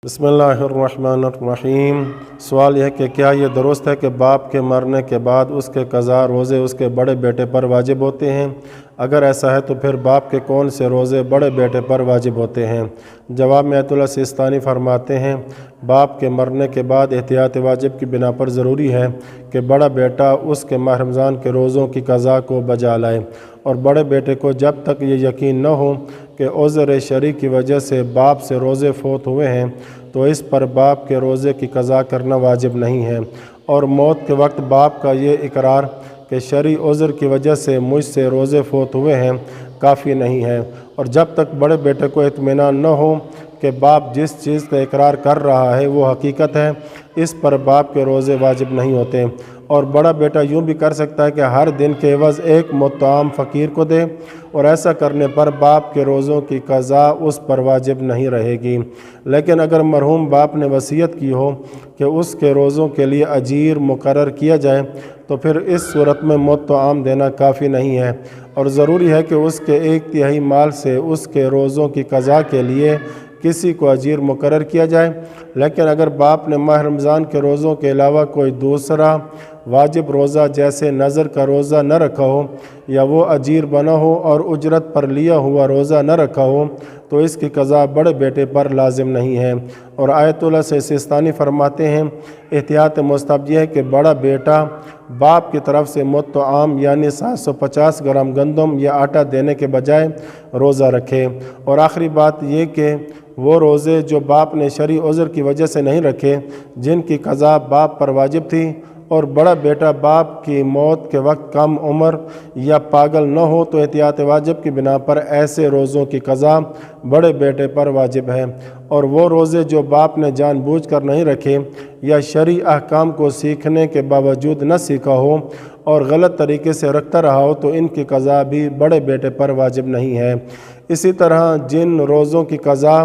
बिस्मिल्लाहिर्रहमानिर्रहीम। सवाल यह है कि क्या ये दुरुस्त है कि बाप के मरने के बाद उसके क़ज़ा रोज़े उसके बड़े बेटे पर वाजिब होते हैं? अगर ऐसा है तो फिर बाप के कौन से रोज़े बड़े बेटे पर वाजिब होते हैं? जवाब में आयतुल्लाह सिस्तानी फरमाते हैं, बाप के मरने के बाद एहतियात वाजिब की बिना पर ज़रूरी है कि बड़ा बेटा उसके माह रमज़ान के रोज़ों की क़ज़ा को बजा लाए, और बड़े बेटे को जब तक ये यकीन न हो कि उज़्र शरई की वजह से बाप से रोज़े फ़ौत हुए हैं तो इस पर बाप के रोज़े की क़ज़ा करना वाजिब नहीं है। और मौत के वक्त बाप का ये इकरार कि शरई उज़्र की वजह से मुझसे रोज़े फ़ौत हुए हैं काफ़ी नहीं है। और जब तक बड़े बेटे को इत्मीनान न हो कि बाप जिस चीज़ का इकरार कर रहा है वो हकीकत है, इस पर बाप के रोज़े वाजिब नहीं होते। और बड़ा बेटा यूँ भी कर सकता है कि हर दिन के एवज़ एक मुत्तआम फ़कीर को दे, और ऐसा करने पर बाप के रोज़ों की क़ज़ा उस पर वाजिब नहीं रहेगी। लेकिन अगर मरहूम बाप ने वसीयत की हो कि उसके रोज़ों के लिए अजीर मुकर्रर किया जाए तो फिर इस सूरत में मुत्तआम देना काफ़ी नहीं है, और ज़रूरी है कि उसके 1/3 माल से उसके रोज़ों की क़ज़ा के लिए किसी को अजीर मुकर्रर किया जाए। लेकिन अगर बाप ने माह रमज़ान के रोज़ों के अलावा कोई दूसरा वाजिब रोज़ा जैसे नज़र का रोज़ा न रखा हो, या वो अजीर बना हो और उजरत पर लिया हुआ रोज़ा न रखा हो, तो इसकी क़ज़ा बड़े बेटे पर लाजिम नहीं है। और आयतुल्लाह सिस्तानी फरमाते हैं, एहतियात मुस्तहब यह है कि बड़ा बेटा बाप की तरफ से मुत्तआम यानी 750 ग्राम गंदम या आटा देने के बजाय रोज़ा रखे। और आखिरी बात ये कि वो रोज़े जो बाप ने शरई उज़्र की वजह से नहीं रखे, जिनकी क़ज़ा बाप पर वाजिब थी, और बड़ा बेटा बाप की मौत के वक्त कम उम्र या पागल न हो, तो एहतियात वाजिब की बिना पर ऐसे रोज़ों की क़ज़ा बड़े बेटे पर वाजिब है। और वो रोज़े जो बाप ने जानबूझकर नहीं रखे या शरई अहकाम को सीखने के बावजूद न सीखा हो और गलत तरीके से रखता रहा हो, तो इनकी क़ज़ा भी बड़े बेटे पर वाजिब नहीं है। इसी तरह जिन रोज़ों की क़ज़ा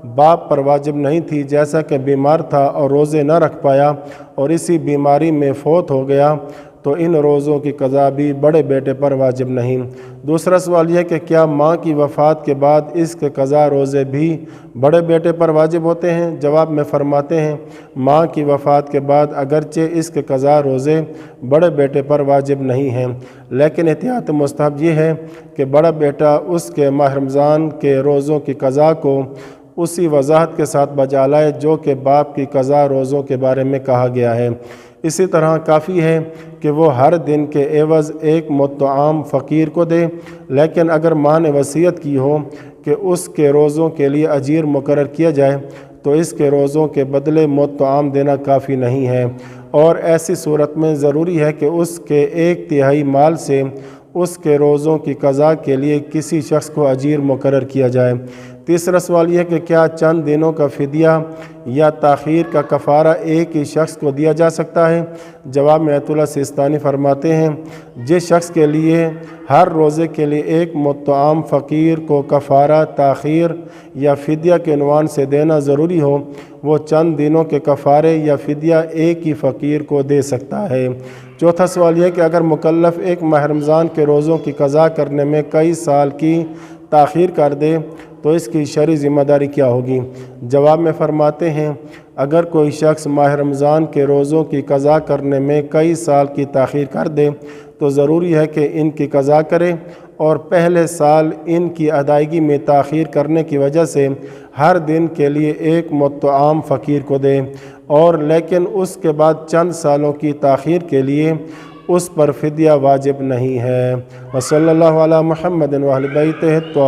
बाप पर वाजिब नहीं थी, जैसा कि बीमार था और रोज़े न रख पाया और इसी बीमारी में फ़ौत हो गया, तो इन रोज़ों की क़ज़ा भी बड़े बेटे पर वाजिब नहीं। दूसरा सवाल यह कि क्या माँ की वफ़ात के बाद इसके क़ज़ा रोज़े भी बड़े बेटे पर वाजिब होते हैं? जवाब में फ़रमाते हैं, माँ की वफ़ात के बाद अगरचे इसके क़ज़ा रोज़े बड़े बेटे पर वाजिब नहीं हैं, लेकिन एहतियात मुस्तहब ये है कि बड़ा बेटा उसके माह रमज़ान के रोज़ों की क़ज़ा को उसी वजाहत के साथ बजा लाए जो कि बाप की क़ज़ा रोज़ों के बारे में कहा गया है। इसी तरह काफ़ी है कि वो हर दिन के एवज़ एक मुत्तआम फ़कीर को दे, लेकिन अगर माँ ने वसीयत की हो कि उसके रोज़ों के लिए अजीर मुकर्रर किया जाए तो इसके रोज़ों के बदले मुत्तआम देना काफ़ी नहीं है। और ऐसी सूरत में ज़रूरी है कि उसके 1/3 माल से उसके रोज़ों की क़ज़ा के लिए किसी शख्स को अजीर मुकर्रर किया जाए। तीसरा सवाल यह कि क्या चंद दिनों का फ़िदिया या ताख़ीर का कफ़ारा एक ही शख्स को दिया जा सकता है? जवाब में आयतुल्लाह सिस्तानी फरमाते हैं, जिस शख्स के लिए हर रोज़े के लिए एक मुत्तआम फ़कीर को कफ़ारा, ताख़ीर या फ़िदिया के उन्वान से देना ज़रूरी हो, वो चंद दिनों के कफ़ारे या फ़िदिया एक ही फ़कीर को दे सकता है। चौथा सवाल यह कि अगर मुकल्लफ़ एक माह रमज़ान के रोज़ों की क़ज़ा करने में कई साल की ताख़ीर कर दे तो इसकी शरई ज़िम्मेदारी क्या होगी? जवाब में फ़रमाते हैं, अगर कोई शख्स माह रमज़ान के रोज़ों की क़ज़ा करने में कई साल की ताख़ीर कर दे तो ज़रूरी है कि इनकी क़ज़ा करे, और पहले साल इनकी अदायगी में ताख़ीर करने की वजह से हर दिन के लिए एक मुत्तआम फ़कीर को दे, और लेकिन उसके बाद चंद सालों की ताख़ीर के लिए उस पर फ़िदिया वाजिब नहीं है। वसल्लल्लाहु अला मुहम्मद व अहले बैतिही।